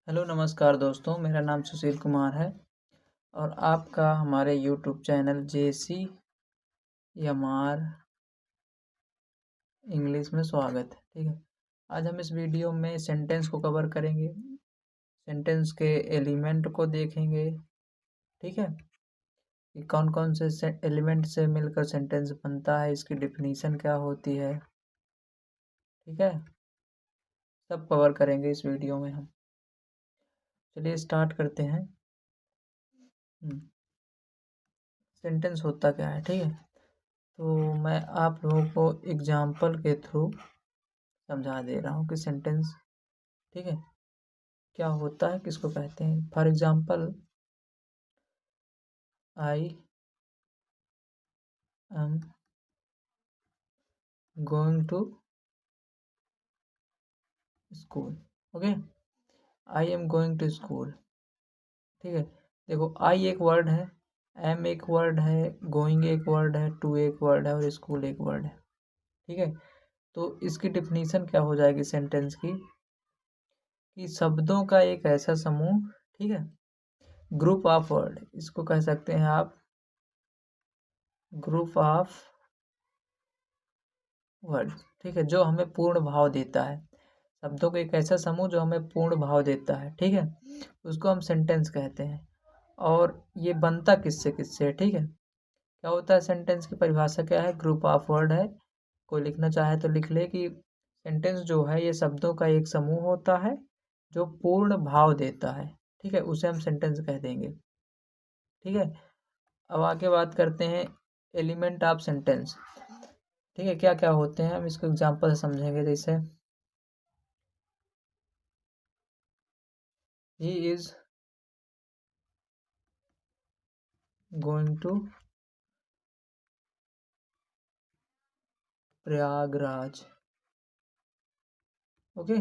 Hello नमस्कार दोस्तों, मेरा नाम सुशील कुमार है और आपका हमारे यूट्यूब चैनल JCMR इंग्लिश में स्वागत है। ठीक है, आज हम इस वीडियो में सेंटेंस को कवर करेंगे, सेंटेंस के एलिमेंट को देखेंगे। ठीक है, कि कौन कौन से एलिमेंट से मिलकर सेंटेंस बनता है, इसकी डिफिनीशन क्या होती है। ठीक है, सब कवर करेंगे इस वीडियो में हम। चलिए स्टार्ट करते हैं। सेंटेंस होता क्या है, ठीक है। तो मैं आप लोगों को एग्जाम्पल के थ्रू समझा दे रहा हूँ कि सेंटेंस, ठीक है, क्या होता है, किसको कहते हैं। For example, I am going to school. Okay, I am going to school. ठीक है, देखो आई एक वर्ड है, एम एक वर्ड है, गोइंग एक वर्ड है, टू एक वर्ड है और स्कूल एक वर्ड है। ठीक है, तो इसकी डिफिनीशन क्या हो जाएगी सेंटेंस की, कि शब्दों का एक ऐसा समूह, ठीक है, ग्रुप ऑफ वर्ड, इसको कह सकते हैं आप ग्रुप ऑफ वर्ड। ठीक है, जो हमें पूर्ण भाव देता है, शब्दों का एक ऐसा समूह जो हमें पूर्ण भाव देता है। ठीक है, उसको हम सेंटेंस कहते हैं। और ये बनता किससे किससे है, ठीक है। क्या होता है, सेंटेंस की परिभाषा क्या है, ग्रुप ऑफ वर्ड है। कोई लिखना चाहे तो लिख ले कि सेंटेंस जो है ये शब्दों का एक समूह होता है जो पूर्ण भाव देता है। ठीक है, उसे हम सेंटेंस कह देंगे। ठीक है, अब आगे बात करते हैं एलिमेंट ऑफ सेंटेंस। ठीक है, क्या क्या होते हैं हम इसको एग्जांपल से समझेंगे। जैसे he is going to Prayagraj. Okay,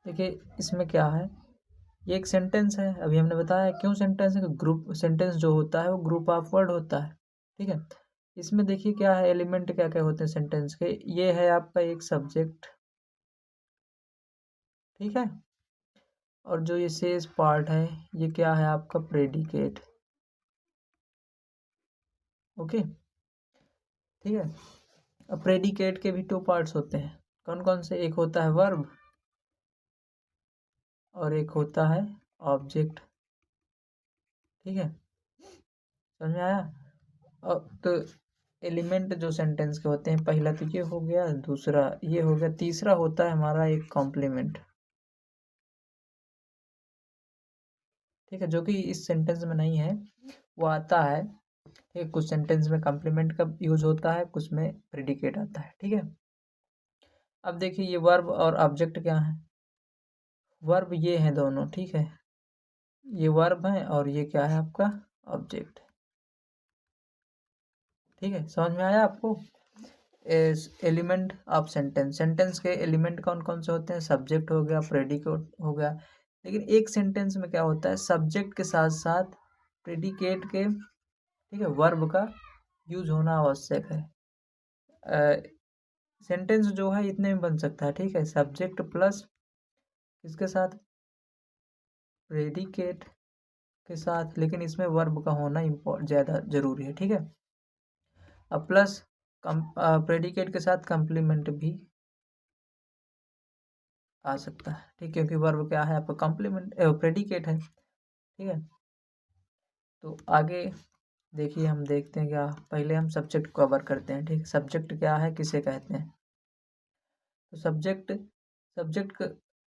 देखिए इसमें क्या है, ये एक सेंटेंस है। अभी हमने बताया क्यों सेंटेंस है, कि ग्रुप सेंटेंस जो होता है वो ग्रुप ऑफ वर्ड होता है। ठीक है, इसमें देखिए क्या है, एलिमेंट क्या क्या होते हैं सेंटेंस के। ये है आपका एक सब्जेक्ट, ठीक है, और जो ये शेष पार्ट है ये क्या है, आपका प्रेडिकेट। ओके, ठीक है। अब प्रेडिकेट के भी दो पार्ट्स होते हैं, कौन कौन से, एक होता है वर्ब और एक होता है ऑब्जेक्ट। ठीक है, समझ में आया। और तो एलिमेंट जो सेंटेंस के होते हैं, पहला तो ये हो गया, दूसरा ये हो गया, तीसरा होता है हमारा एक कॉम्प्लीमेंट। ठीक है, जो कि इस सेंटेंस में नहीं है, वो आता है। ठीक है, कुछ सेंटेंस में कॉम्प्लीमेंट का यूज होता है, कुछ में प्रेडिकेट आता है। ठीक है, अब देखिए ये वर्ब और ऑब्जेक्ट क्या है, वर्ब ये हैं दोनों। ठीक है, ये वर्ब है और ये क्या है आपका ऑब्जेक्ट। ठीक है, समझ में आया आपको। एलिमेंट ऑफ सेंटेंस, सेंटेंस के एलिमेंट कौन कौन से होते हैं, सब्जेक्ट हो गया, प्रेडिकेट हो गया। लेकिन एक सेंटेंस में क्या होता है, सब्जेक्ट के साथ साथ प्रेडिकेट के, ठीक है, वर्ब का यूज होना आवश्यक है। सेंटेंस जो है इतने में बन सकता है। ठीक है, सब्जेक्ट प्लस इसके साथ प्रेडिकेट के साथ, लेकिन इसमें वर्ब का होना ज़्यादा जरूरी है। ठीक है, अब प्लस प्रेडिकेट के साथ कम्प्लीमेंट भी आ सकता है। ठीक, क्योंकि वर्ब क्या है आपका कॉम्प्लीमेंट प्रेडिकेट है। ठीक है, तो आगे देखिए हम देखते हैं क्या, पहले हम सब्जेक्ट कवर करते हैं। ठीक है, सब्जेक्ट क्या है, किसे कहते हैं। तो सब्जेक्ट, सब्जेक्ट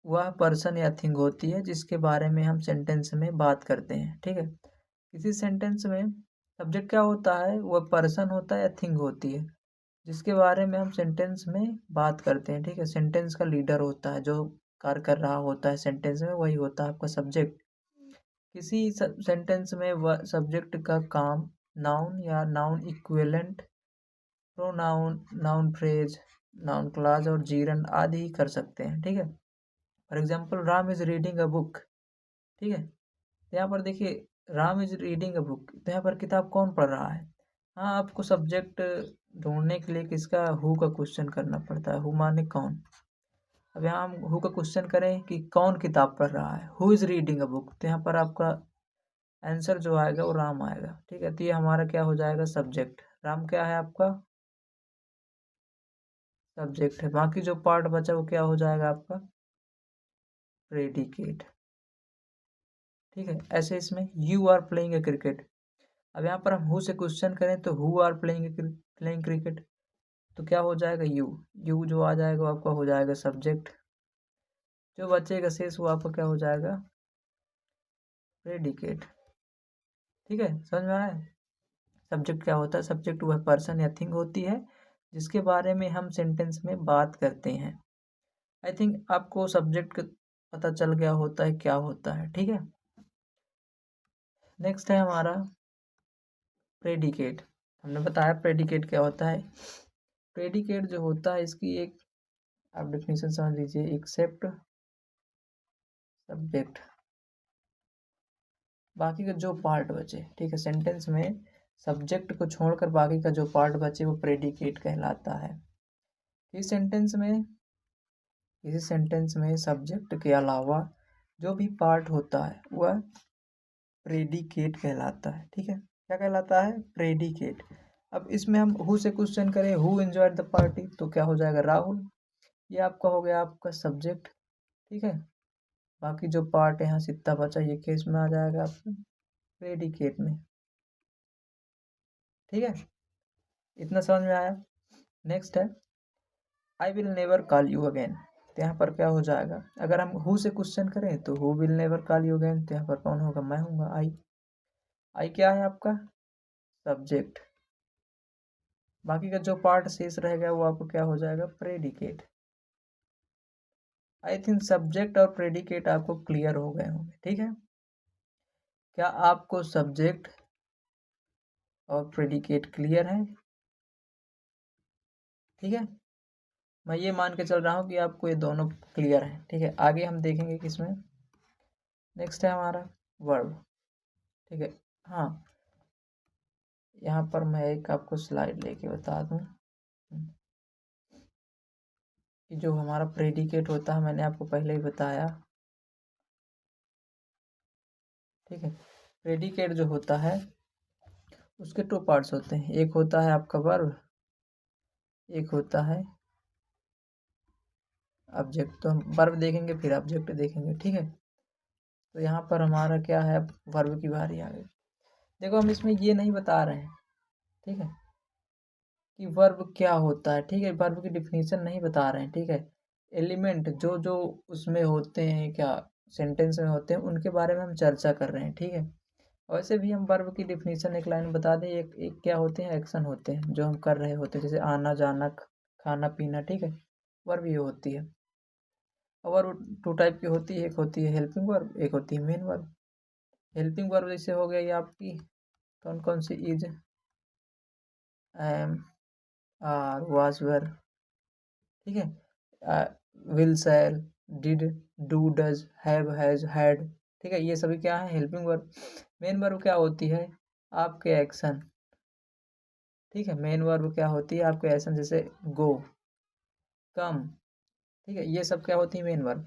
वह पर्सन या थिंग होती है जिसके बारे में हम सेंटेंस में बात करते हैं। ठीक है, किसी सेंटेंस में सब्जेक्ट क्या होता है, वह पर्सन होता है या थिंग होती है जिसके बारे में हम सेंटेंस में बात करते हैं। ठीक है, सेंटेंस का लीडर होता है, जो कार्य कर रहा होता है सेंटेंस में, वही होता है आपका सब्जेक्ट। किसी सेंटेंस में वह सब्जेक्ट का काम नाउन या noun equivalent, pronoun, noun phrase, noun clause और जीरन आदि ही कर सकते हैं। ठीक है, for example Ram is reading a book. ठीक है, तो यहाँ पर देखिए Ram is reading a book, तो यहाँ पर किताब कौन पढ़ रहा है। हाँ, आपको सब्जेक्ट ढूंढने के लिए किसका, हु का क्वेश्चन करना पड़ता है, हु माने कौन। अब यहाँ हम हु का क्वेश्चन करें कि कौन किताब पढ़ रहा है, who is reading a book, तो यहाँ पर आपका आंसर जो आएगा वो राम आएगा। ठीक है, तो ये हमारा क्या हो जाएगा, सब्जेक्ट। राम क्या है आपका, सब्जेक्ट है। बाकी जो पार्ट बचा वो क्या हो जाएगा आपका, प्रेडिकेट। ठीक है, ऐसे इसमें you are playing a cricket. अब यहाँ पर हम हु से क्वेश्चन करें तो हु आर प्लेइंग क्रिकेट, तो क्या हो जाएगा, यू। यू जो आ जाएगा वो आपका हो जाएगा सब्जेक्ट। जो बचेगा शेष वो आपका क्या हो जाएगा, प्रेडिकेट। ठीक है, समझ में आया। सब्जेक्ट क्या होता है, सब्जेक्ट वह पर्सन या थिंग होती है जिसके बारे में हम सेंटेंस में बात करते हैं। आई थिंक आपको सब्जेक्ट पता चल गया होता है क्या होता है। ठीक है, नेक्स्ट है हमारा प्रेडिकेट। हमने बताया प्रेडिकेट क्या होता है। प्रेडिकेट जो होता है इसकी एक आप डेफिनेशन समझ लीजिए, एक्सेप्ट सब्जेक्ट, बाकी का जो पार्ट बचे। ठीक है, सेंटेंस में सब्जेक्ट को छोड़कर बाकी का जो पार्ट बचे वो प्रेडिकेट कहलाता है। इस सेंटेंस में किसी सेंटेंस में सब्जेक्ट के अलावा जो भी पार्ट होता है वह प्रेडिकेट कहलाता है। ठीक है, क्या कहलाता है, प्रेडिकेट। अब इसमें हम हु से क्वेश्चन करें, हु एंजॉयड द पार्टी, तो क्या हो जाएगा, राहुल। ये आपका हो गया आपका सब्जेक्ट। ठीक है, बाकी जो पार्ट है यहाँ से इतना बचा ये केस में आ जाएगा आपका प्रेडिकेट में। ठीक है, इतना समझ में आया। नेक्स्ट है I will never call you again, तो यहाँ पर क्या हो जाएगा, अगर हम हु से क्वेश्चन करें तो who will never call you again, तो यहाँ पर कौन होगा, मैं हूँगा, आई। आई क्या है आपका, सब्जेक्ट। बाकी का जो पार्ट शेष रह गया वो आपको क्या हो जाएगा, प्रेडिकेट। आई थिंक सब्जेक्ट और प्रेडिकेट आपको क्लियर हो गए होंगे। ठीक है, क्या आपको सब्जेक्ट और प्रेडिकेट क्लियर है। ठीक है, मैं ये मान के चल रहा हूँ कि आपको ये दोनों क्लियर है। ठीक है, आगे हम देखेंगे किसमें। नेक्स्ट है हमारा वर्ब। ठीक है, हाँ यहाँ पर मैं एक आपको स्लाइड लेके बता दूं कि जो हमारा प्रेडिकेट होता है मैंने आपको पहले ही बताया। ठीक है, प्रेडिकेट जो होता है उसके टू पार्ट्स होते हैं, एक होता है आपका वर्ब, एक होता है ऑब्जेक्ट। तो हम वर्ब देखेंगे फिर ऑब्जेक्ट देखेंगे। ठीक है, तो यहाँ पर हमारा क्या है, वर्ब की बारी आ गई। देखो हम इसमें ये नहीं बता रहे हैं, ठीक है, कि वर्ब क्या होता है। ठीक है, वर्ब की डिफिनीशन नहीं बता रहे हैं। ठीक है, एलिमेंट जो जो उसमें होते हैं, क्या सेंटेंस में होते हैं, उनके बारे में हम चर्चा कर रहे हैं। ठीक है, वैसे भी हम वर्ब की डिफिनीशन एक लाइन बता दें, एक क्या होते हैं, एक्शन होते हैं जो हम कर रहे होते हैं, जैसे आना जाना खाना पीना। ठीक है, वर्ब ये होती है। और वर्ब टू टाइप की होती है, एक होती है हेल्पिंग वर्ब, एक होती है मेन वर्ब। हेल्पिंग वर्ब जैसे हो गया ये आपकी कौन कौन सी, is, am, are, was, were. ठीक है, will, shall, did, do, does, have, has, had. ठीक है, ये सभी क्या है, हेल्पिंग वर्ब। मेन वर्ब क्या होती है, आपके एक्शन। ठीक है, मेन वर्ब क्या होती है, आपके एक्शन, जैसे गो, कम। ठीक है, ये सब क्या होती है, मेन वर्ब।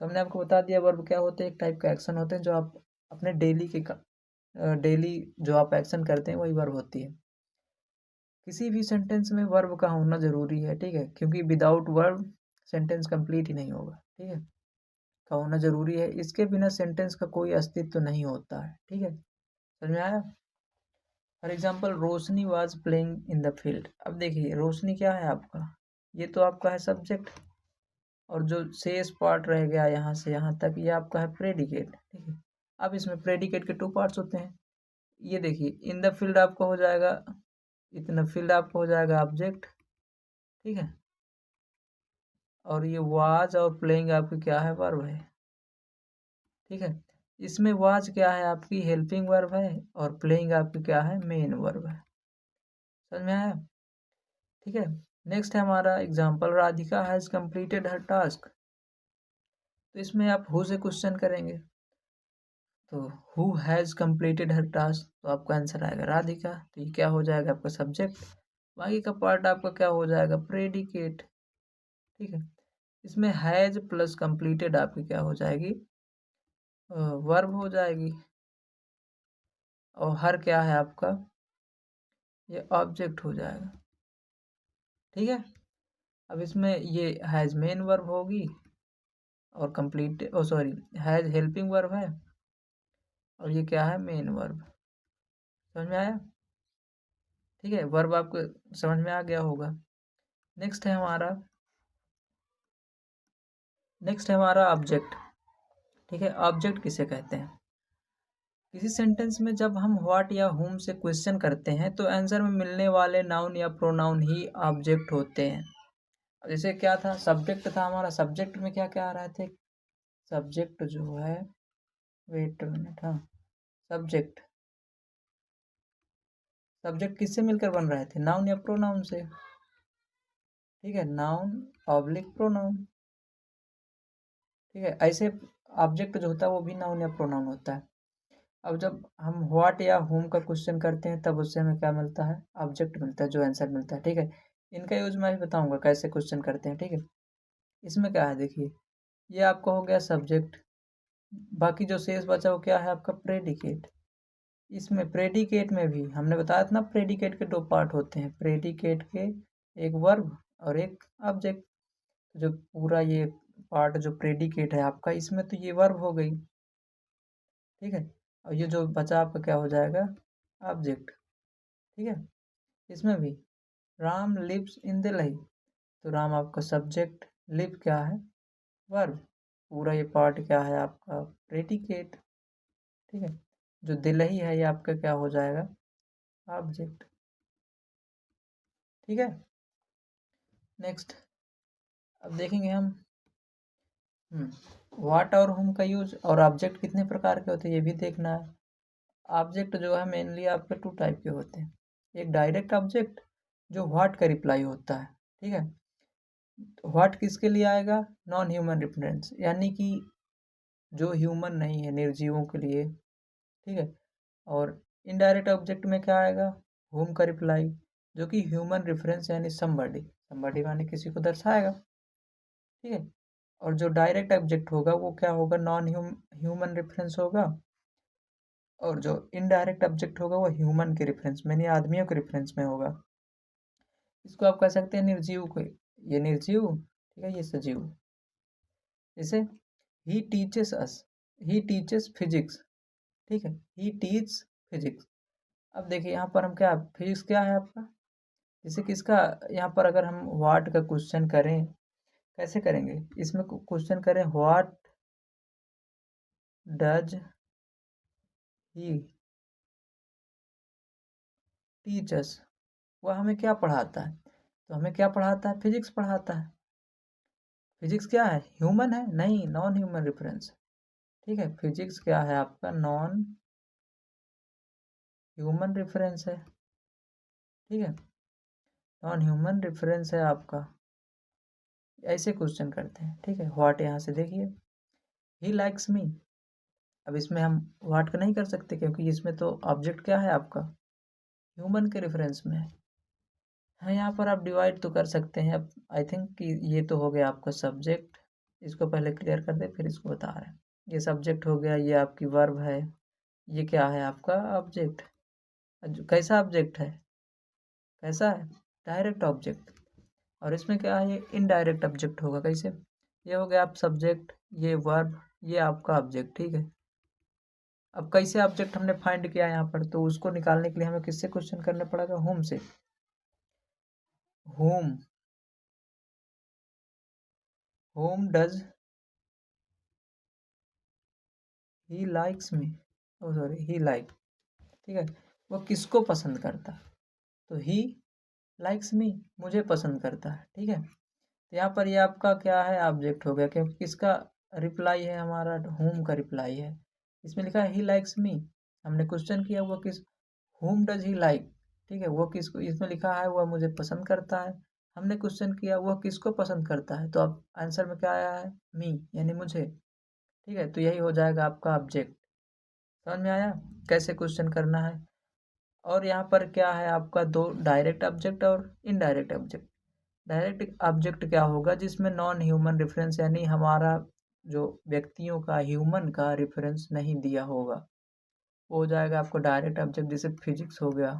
तो हमने आपको बता दिया वर्ब क्या होते हैं, एक टाइप का एक्शन होते हैं जो आप अपने डेली जो आप एक्शन करते हैं वही वर्ब होती है। किसी भी सेंटेंस में वर्ब का होना जरूरी है। ठीक है, क्योंकि विदाउट वर्ब सेंटेंस कंप्लीट ही नहीं होगा। ठीक है, का होना जरूरी है, इसके बिना सेंटेंस का कोई अस्तित्व नहीं होता है। ठीक है, समझ में आया। For example Roshni was playing in the field. अब देखिए रोशनी क्या है आपका, ये तो आपका है सब्जेक्ट, और जो शेष पार्ट रह गया यहाँ से यहाँ तक ये आपका है प्रेडिकेट। ठीक है, अब इसमें प्रेडिकेट के टू पार्ट्स होते हैं। ये देखिए इन द फील्ड आपका हो जाएगा, इतना फील्ड आपका हो जाएगा ऑब्जेक्ट। ठीक है, और ये वाज और प्लेइंग आपकी क्या है, वर्ब है। ठीक है, इसमें वाज क्या है, आपकी हेल्पिंग वर्ब है, और प्लेइंग आपकी क्या है, मेन वर्ब है। समझ में आया। ठीक है, नेक्स्ट है हमारा example, Radhika has completed her task. तो इसमें आप हु से क्वेश्चन करेंगे, तो who has completed her task, तो आपका आंसर आएगा राधिका। तो ये क्या हो जाएगा आपका सब्जेक्ट। बाकी का पार्ट आपका क्या हो जाएगा, प्रेडिकेट। ठीक है, इसमें हैज प्लस कंप्लीटेड आपकी क्या हो जाएगी, वर्ब हो जाएगी, और हर क्या है आपका, ये ऑब्जेक्ट हो जाएगा। ठीक है, अब इसमें ये हैज मेन वर्ब होगी और complete sorry has helping verb है, और ये क्या है, मेन वर्ब। समझ में आया? ठीक है, वर्ब आपको समझ में आ गया होगा। नेक्स्ट है हमारा ऑब्जेक्ट। ठीक है, ऑब्जेक्ट किसे कहते हैं? किसी सेंटेंस में जब हम व्हाट या हुम से क्वेश्चन करते हैं तो आंसर में मिलने वाले नाउन या प्रोनाउन ही ऑब्जेक्ट होते हैं। जैसे क्या था, सब्जेक्ट था हमारा, सब्जेक्ट में क्या क्या आ रहे थे, सब्जेक्ट जो है, वेट मिनट, हाँ, सब्जेक्ट सब्जेक्ट किससे मिलकर बन रहे थे, नाउन या प्रोनाउन से। ठीक है, नाउन ऑब्लिक प्रोनाउन। ठीक है, ऐसे ऑब्जेक्ट जो होता है वो भी नाउन या प्रोनाउन होता है। अब जब हम व्हाट या होम का क्वेश्चन करते हैं तब उससे हमें क्या मिलता है, ऑब्जेक्ट मिलता है, जो आंसर मिलता है। ठीक है, इनका यूज मैं भी बताऊंगा कैसे क्वेश्चन करते हैं। ठीक है, इसमें क्या है देखिए, ये आपका हो गया सब्जेक्ट, बाकी जो शेष बचा वो क्या है आपका, प्रेडिकेट। इसमें प्रेडिकेट में भी हमने बताया था ना, प्रेडिकेट के दो पार्ट होते हैं, प्रेडिकेट के एक वर्ब और एक ऑब्जेक्ट। जो पूरा ये पार्ट जो प्रेडिकेट है आपका, इसमें तो ये वर्ब हो गई। ठीक है, और ये जो बचा आपका क्या हो जाएगा, ऑब्जेक्ट। ठीक है, इसमें भी राम लिव्स इन दिल्ली, तो राम आपका सब्जेक्ट, लिव क्या है, वर्ब, पूरा ये पार्ट क्या है आपका, प्रेडिकेट। ठीक है, जो दिल्ली है ये आपका क्या हो जाएगा, ऑब्जेक्ट। ठीक है, नेक्स्ट अब देखेंगे हम व्हाट और हुम का यूज और ऑब्जेक्ट कितने प्रकार के होते हैं ये भी देखना है। ऑब्जेक्ट जो है मेनली आपके टू टाइप के होते हैं, एक डायरेक्ट ऑब्जेक्ट जो व्हाट का रिप्लाई होता है। ठीक है, व्हाट किसके लिए आएगा, नॉन ह्यूमन रेफरेंस, यानी कि जो ह्यूमन नहीं है, निर्जीवों के लिए। ठीक है, और इनडायरेक्ट ऑब्जेक्ट में क्या आएगा, होम का रिप्लाई, जो कि ह्यूमन रेफरेंस यानी समबडी, समबडी माने किसी को दर्शाएगा। ठीक है, और जो डायरेक्ट ऑब्जेक्ट होगा वो क्या होगा, नॉन ह्यूमन रेफरेंस होगा, और जो इनडायरेक्ट ऑब्जेक्ट होगा वो ह्यूमन के रेफरेंस में, यानी आदमियों के रेफरेंस में होगा। इसको आप कह सकते हैं निर्जीव को, ये निर्जीव, ठीक है, ये सजीव। जैसे he teaches us, he teaches physics. ठीक है, ही टीच फिजिक्स। अब देखिए यहाँ पर हम क्या, फिजिक्स क्या है आपका, जैसे कि इसका यहाँ पर अगर हम व्हाट का क्वेश्चन करें, कैसे करेंगे, इसमें क्वेश्चन करें what does he teach us, वह हमें क्या पढ़ाता है, तो हमें क्या पढ़ाता है, फिजिक्स पढ़ाता है। फिजिक्स क्या है, ह्यूमन है, नहीं, नॉन ह्यूमन रेफरेंस। ठीक है, फिजिक्स क्या है आपका, नॉन ह्यूमन रेफरेंस है। ठीक है, नॉन ह्यूमन रेफरेंस है आपका, ऐसे क्वेश्चन करते हैं। ठीक है, व्हाट यहाँ से देखिए, ही लाइक्स मी। अब इसमें हम व्हाट का नहीं कर सकते क्योंकि इसमें तो ऑब्जेक्ट क्या है आपका, ह्यूमन के रेफरेंस में है। हाँ, यहाँ पर आप डिवाइड तो कर सकते हैं। अब आई थिंक कि ये तो हो गया आपका सब्जेक्ट, इसको पहले क्लियर कर दे फिर इसको बता रहे हैं। ये सब्जेक्ट हो गया, ये आपकी वर्ब है, ये क्या है आपका ऑब्जेक्ट। कैसा ऑब्जेक्ट है, कैसा है, डायरेक्ट ऑब्जेक्ट। और इसमें क्या है, ये इनडायरेक्ट ऑब्जेक्ट होगा, कैसे, ये हो गया आप सब्जेक्ट, ये वर्ब, ये आपका ऑब्जेक्ट। ठीक है, अब कैसे ऑब्जेक्ट हमने फाइंड किया यहाँ पर, तो उसको निकालने के लिए हमें किससे क्वेश्चन करना पड़ेगा, होम से। Whom, whom does he likes me, oh sorry, he like. ठीक है, वो किसको पसंद करता है, तो ही लाइक्स मी, मुझे पसंद करता है। ठीक है, तो यहाँ पर ये आपका क्या है, ऑब्जेक्ट हो गया, क्योंकि किसका रिप्लाई है, हमारा होम का रिप्लाई है। इसमें लिखा है ही लाइक्स मी, हमने क्वेश्चन किया वो किस, होम डज ही लाइक। ठीक है, वो किसको, इसमें लिखा है वह मुझे पसंद करता है, हमने क्वेश्चन किया वह किसको पसंद करता है, तो अब आंसर में क्या आया है, मी, यानी मुझे। ठीक है, तो यही हो जाएगा आपका ऑब्जेक्ट। समझ में आया कैसे क्वेश्चन करना है। और यहाँ पर क्या है आपका, दो डायरेक्ट ऑब्जेक्ट और इनडायरेक्ट ऑब्जेक्ट। डायरेक्ट ऑब्जेक्ट क्या होगा जिसमें नॉन ह्यूमन रेफरेंस यानी हमारा जो व्यक्तियों का ह्यूमन का रेफरेंस नहीं दिया होगा, वो हो जाएगा आपको डायरेक्ट ऑब्जेक्ट, जैसे फिजिक्स हो गया,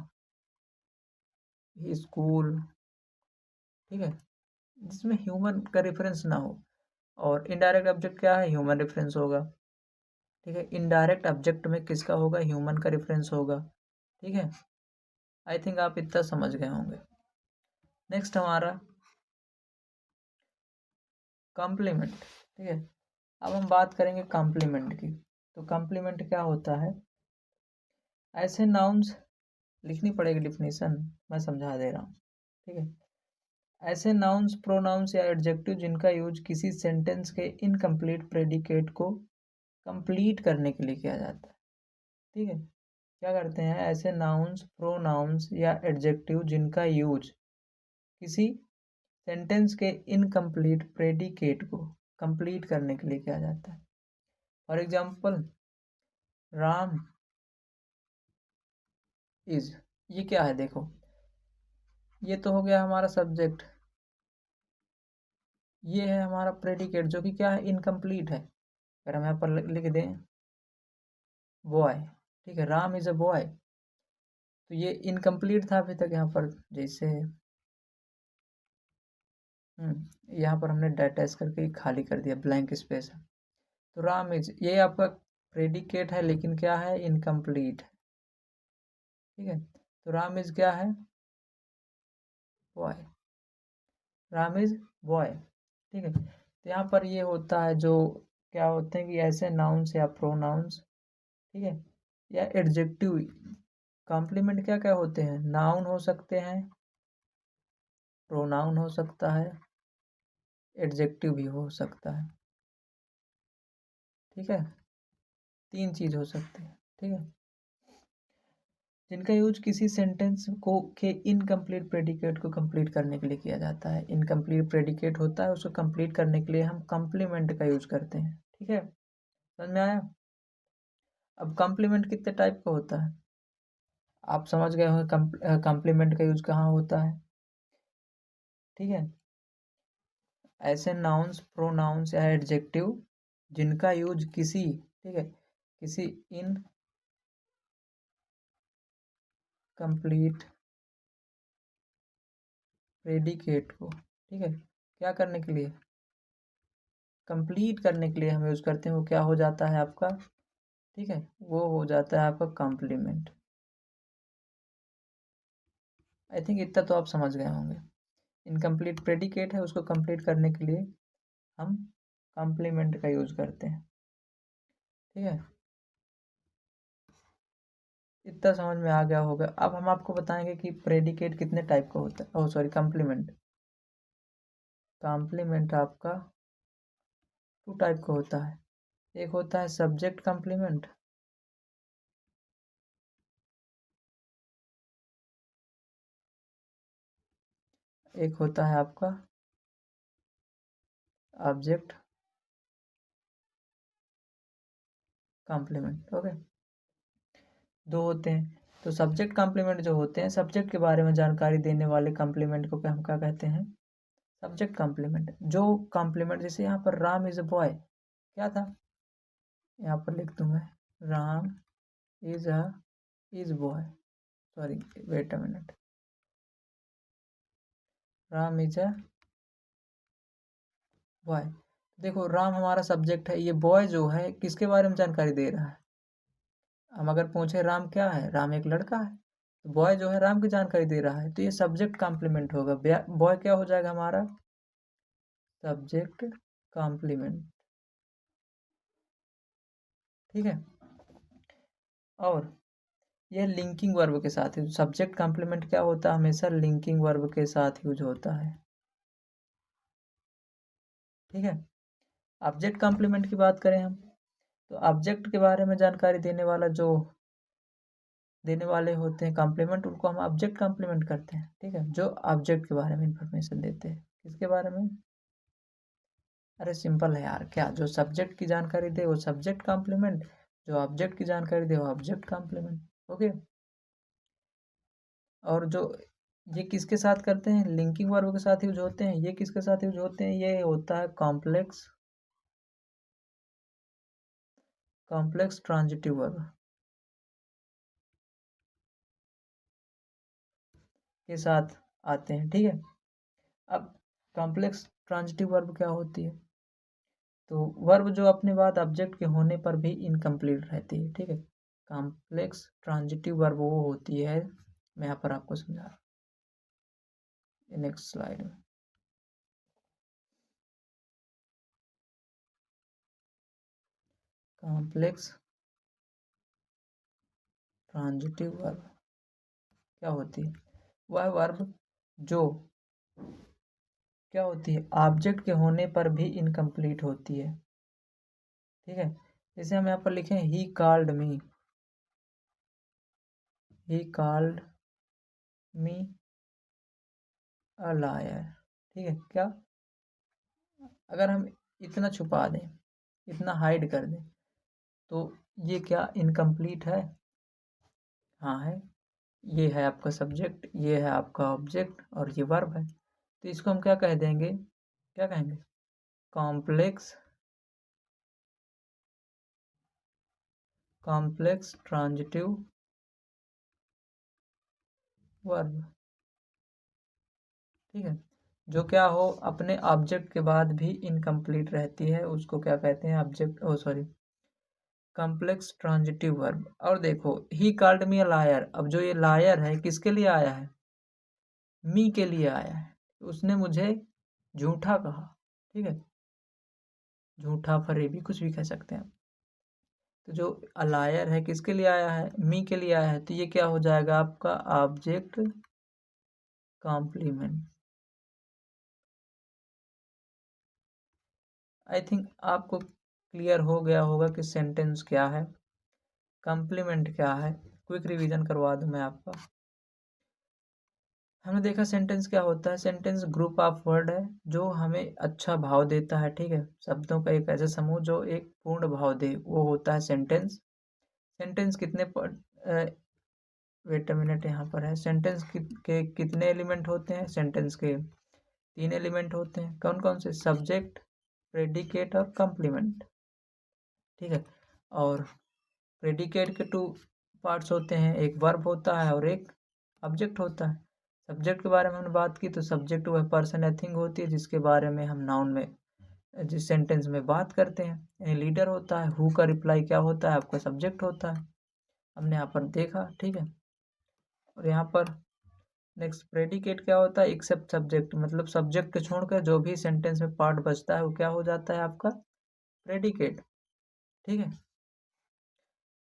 स्कूल, ठीक है, जिसमें ह्यूमन का रेफरेंस ना हो। और इनडायरेक्ट ऑब्जेक्ट क्या है, ह्यूमन रेफरेंस होगा, ठीक है। इनडायरेक्ट ऑब्जेक्ट में किसका होगा, ह्यूमन का रेफरेंस होगा, ठीक है। आई थिंक आप इतना समझ गए होंगे। नेक्स्ट हमारा कॉम्प्लीमेंट, ठीक है। अब हम बात करेंगे कॉम्प्लीमेंट की। तो कॉम्प्लीमेंट क्या होता है, ऐसे नाउन्स, लिखनी पड़ेगी डिफिनीशन, मैं समझा दे रहा हूँ, ठीक है। ऐसे नाउन्स, प्रोनाउंस या एडजेक्टिव जिनका यूज किसी सेंटेंस के इनकम्प्लीट प्रेडिकेट को कंप्लीट करने के लिए किया जाता है, ठीक है। क्या करते हैं, ऐसे नाउन्स, प्रोनाउंस या एडजेक्टिव जिनका यूज किसी सेंटेंस के इनकम्प्लीट प्रेडिकेट को कंप्लीट करने के लिए किया जाता है। फॉर एग्जाम्पल, राम इज, ये क्या है, देखो ये तो हो गया हमारा सब्जेक्ट, ये है हमारा प्रेडिकेट जो कि क्या है, इनकम्प्लीट है। अगर हम यहाँ पर लिख दें बॉय, ठीक है, राम इज अ बॉय, तो ये इनकम्प्लीट था अभी तक यहाँ पर, जैसे यहाँ पर हमने डेटाइज करके खाली कर दिया, ब्लैंक स्पेस है। तो राम इज, ये आपका प्रेडिकेट है लेकिन क्या है, इनकम्प्लीट है, ठीक है। तो राम इज क्या है, बॉय, राम इज बॉय, ठीक है। तो यहाँ पर ये होता है जो क्या होते हैं कि ऐसे नाउन्स या प्रोनाउंस, ठीक है, या एडजेक्टिव, कॉम्प्लीमेंट क्या क्या होते हैं, नाउन हो सकते हैं, प्रोनाउन हो सकता है, एडजेक्टिव भी हो सकता है, ठीक है, तीन चीज हो सकती है, ठीक है, जिनका यूज किसी सेंटेंस को के इनकम्प्लीट प्रेडिकेट को कंप्लीट करने के लिए किया जाता है। इनकम्प्लीट प्रेडिकेट होता है, उसको कंप्लीट करने के लिए हम कॉम्प्लीमेंट का यूज करते हैं, ठीक है, समझ में आया। अब कॉम्प्लीमेंट कितने टाइप का होता है, आप समझ गए होंगे कॉम्प्लीमेंट का यूज कहाँ होता है, ठीक है। ऐसे नाउन्स, प्रोनाउंस या एडजेक्टिव जिनका यूज किसी, ठीक है, किसी इन कंप्लीट प्रेडिकेट को, ठीक है, क्या करने के लिए, कंप्लीट करने के लिए हम यूज करते हैं, वो क्या हो जाता है आपका, ठीक है, वो हो जाता है आपका कॉम्प्लीमेंट। आई थिंक इतना तो आप समझ गए होंगे। इनकम्प्लीट प्रेडिकेट है, उसको कंप्लीट करने के लिए हम कॉम्प्लीमेंट का यूज करते हैं, ठीक है। इतना समझ में आ गया होगा। अब हम आपको बताएंगे कि प्रेडिकेट कितने टाइप का होता है, ओह सॉरी, कॉम्प्लीमेंट। कॉम्प्लीमेंट आपका टू टाइप का होता है, एक होता है सब्जेक्ट कॉम्प्लीमेंट, एक होता है आपका ऑब्जेक्ट कॉम्प्लीमेंट, ओके, दो होते हैं। तो सब्जेक्ट कॉम्प्लीमेंट जो होते हैं, सब्जेक्ट के बारे में जानकारी देने वाले कॉम्प्लीमेंट को क्या हम क्या कहते हैं, सब्जेक्ट कॉम्प्लीमेंट। जो कॉम्प्लीमेंट, जैसे यहाँ पर राम इज अ बॉय, क्या था, यहाँ पर लिख दूँ मैं, Ram is a is boy, sorry wait a minute, Ram is a boy. देखो राम हमारा सब्जेक्ट है, ये बॉय जो है किसके बारे में जानकारी दे रहा है, हम अगर पूछे राम क्या है, राम एक लड़का है, तो बॉय जो है राम की जानकारी दे रहा है, तो ये सब्जेक्ट कॉम्प्लीमेंट होगा। बॉय क्या हो जाएगा हमारा, सब्जेक्ट कॉम्प्लीमेंट, ठीक है। और यह लिंकिंग वर्ब के साथ है, सब्जेक्ट कॉम्प्लीमेंट क्या होता है, हमेशा लिंकिंग वर्ब के साथ यूज होता है, ठीक है। ऑब्जेक्ट कॉम्प्लीमेंट की बात करें हम, तो ऑब्जेक्ट के बारे में जानकारी देने वाला जो देने वाले होते हैं कॉम्प्लीमेंट, उनको हम ऑब्जेक्ट कॉम्प्लीमेंट करते हैं, ठीक है, जो ऑब्जेक्ट के बारे में इंफॉर्मेशन देते हैं, किसके बारे में, अरे सिंपल है यार, क्या जो सब्जेक्ट की जानकारी दे वो सब्जेक्ट कॉम्प्लीमेंट, जो ऑब्जेक्ट की जानकारी दे वो ऑब्जेक्ट कॉम्प्लीमेंट, ओके। और जो ये किसके साथ करते हैं, लिंकिंग वर्ब के साथ यूज होते हैं। ये किसके साथ यूज होते हैं, ये होता है कॉम्प्लेक्स ट्रांजिटिव वर्ब के साथ आते हैं, ठीक है। अब कॉम्प्लेक्स ट्रांजिटिव वर्ब क्या होती है, तो वर्ब जो अपने बाद ऑब्जेक्ट के होने पर भी इनकम्प्लीट रहती है, ठीक है। कॉम्प्लेक्स ट्रांजिटिव वर्ब वो होती है, मैं यहाँ पर आपको समझा रहा हूँ नेक्स्ट स्लाइड में। कॉम्प्लेक्स ट्रांजिटिव वर्ब क्या होती है, वह वर्ब जो क्या होती है, ऑब्जेक्ट के होने पर भी इनकम्प्लीट होती है, ठीक है। जैसे हम यहाँ पर लिखें he called me a liar, ठीक है। क्या, अगर हम इतना छुपा दें, इतना हाइड कर दें, तो ये क्या इनकम्प्लीट है, हाँ है। ये है आपका सब्जेक्ट, ये है आपका ऑब्जेक्ट और ये वर्ब है, तो इसको हम क्या कह देंगे, क्या कहेंगे, कॉम्प्लेक्स ट्रांजिटिव वर्ब, ठीक है। जो क्या हो, अपने ऑब्जेक्ट के बाद भी इनकम्प्लीट रहती है, उसको क्या कहते हैं, ऑब्जेक्ट, ओ सॉरी, कॉम्प्लेक्स ट्रांजिटिव वर्ब। और देखो he called me a liar, अब जो ये लायर है किसके लिए आया है, मी के लिए आया है, उसने मुझे झूठा कहा, ठीक है, झूठा फरेबी कुछ भी कह सकते हैं। तो जो अलायर है किसके लिए आया है, मी के लिए आया है, तो ये क्या हो जाएगा आपका ऑब्जेक्ट कॉम्प्लीमेंट। आई थिंक आपको क्लियर हो गया होगा कि सेंटेंस क्या है, कॉम्प्लीमेंट क्या है। क्विक रिवीजन करवा दूं मैं आपका। हमने देखा सेंटेंस क्या होता है, सेंटेंस ग्रुप ऑफ वर्ड है जो हमें अच्छा भाव देता है, ठीक है। शब्दों का एक ऐसा समूह जो एक पूर्ण भाव दे, वो होता है सेंटेंस। सेंटेंस कितने वेट अ मिनट, यहाँ पर है सेंटेंस के कितने एलिमेंट होते हैं, सेंटेंस के 3 एलिमेंट होते हैं, कौन कौन से, सब्जेक्ट, प्रेडिकेट और कॉम्प्लीमेंट, ठीक है। और प्रेडिकेट के 2 पार्ट्स होते हैं, एक वर्ब होता है और एक ऑब्जेक्ट होता है। सब्जेक्ट के बारे में हमने बात की, तो सब्जेक्ट वह पर्सन या थिंग होती है जिसके बारे में हम नाउन में, जिस सेंटेंस में बात करते हैं, यानी लीडर होता है। हु का रिप्लाई क्या होता है, आपका सब्जेक्ट होता है, हमने यहाँ पर देखा, ठीक है। और यहाँ पर नेक्स्ट प्रेडिकेट क्या होता है, एक्सेप्ट सब्जेक्ट, मतलब सब्जेक्ट को छोड़कर जो भी सेंटेंस में पार्ट बचता है वो क्या हो जाता है, आपका प्रेडिकेट, ठीक है।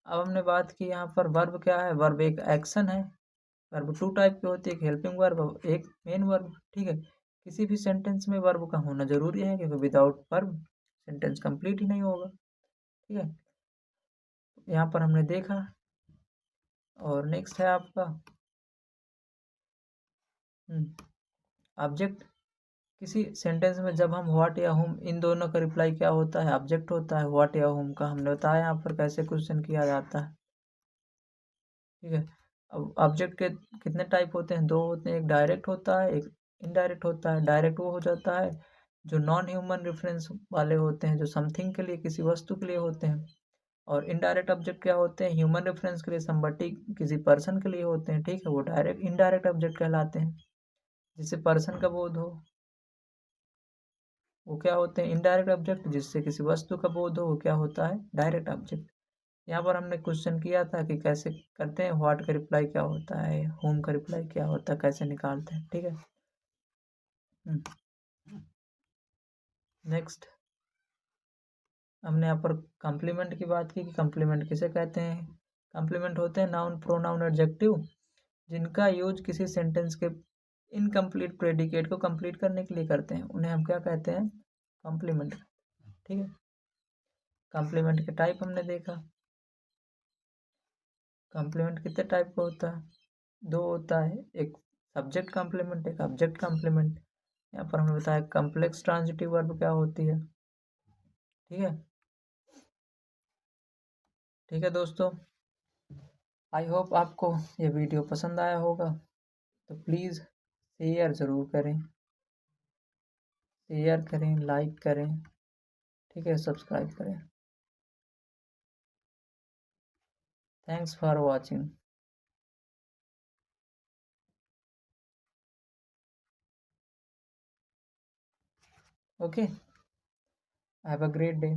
अब हमने बात की यहाँ पर वर्ब क्या है, वर्ब एक एक्शन है। वर्ब 2 टाइप की होती है, एक हेल्पिंग वर्ब और एक मेन वर्ब, ठीक है। किसी भी सेंटेंस में वर्ब का होना जरूरी है, क्योंकि विदाउट वर्ब सेंटेंस कंप्लीट ही नहीं होगा, ठीक है। यहाँ पर हमने देखा। और नेक्स्ट है आपका ऑब्जेक्ट। किसी सेंटेंस में जब हम व्हाट या हुम, इन दोनों का रिप्लाई क्या होता है, ऑब्जेक्ट होता है। व्हाट या हुम का हमने बताया यहाँ पर कैसे क्वेश्चन किया जाता है, ठीक है। अब ऑब्जेक्ट के कितने टाइप होते हैं, 2 होते हैं, एक डायरेक्ट होता है, एक इनडायरेक्ट होता है। डायरेक्ट वो हो जाता है जो नॉन ह्यूमन रेफरेंस वाले होते हैं, जो समथिंग के लिए, किसी वस्तु के लिए होते हैं। और इनडायरेक्ट ऑब्जेक्ट क्या होते हैं, ह्यूमन रेफरेंस के लिए, समबडी, किसी पर्सन के लिए होते हैं, ठीक है। वो डायरेक्ट इनडायरेक्ट ऑब्जेक्ट कहलाते हैं। जिससे पर्सन का बोध हो वो क्या होते हैं, इनडायरेक्ट ऑब्जेक्ट। जिससे किसी वस्तु का बोध हो वो क्या होता है, डायरेक्ट ऑब्जेक्ट। यहाँ पर हमने क्वेश्चन किया था कि कैसे करते हैं, व्हाट का रिप्लाई क्या होता है, होम का रिप्लाई क्या होता है, कैसे निकालते हैं, ठीक है। नेक्स्ट हमने यहाँ पर कॉम्प्लीमेंट की बात की कि कॉम्प्लीमेंट किसे कहते हैं। कॉम्प्लीमेंट होते हैं नाउन, प्रोनाउन, एडजेक्टिव, जिनका यूज किसी सेंटेंस के इनकम्प्लीट प्रेडिकेट को कंप्लीट करने के लिए करते हैं, उन्हें हम क्या कहते हैं, कॉम्प्लीमेंट, ठीक है। कॉम्प्लीमेंट के टाइप हमने देखा। कॉम्प्लीमेंट कितने टाइप का होता है, 2 होता है, एक सब्जेक्ट कॉम्प्लीमेंट, एक ऑब्जेक्ट कॉम्प्लीमेंट। यहाँ पर हमने बताया कॉम्प्लेक्स ट्रांजिटिव वर्ब क्या होती है, ठीक है। ठीक है दोस्तों, आई होप आपको ये वीडियो पसंद आया होगा। तो प्लीज़ शेयर ज़रूर करें, शेयर करें, लाइक करें, ठीक है, सब्सक्राइब करें। Thanks for watching. Okay, have a great day.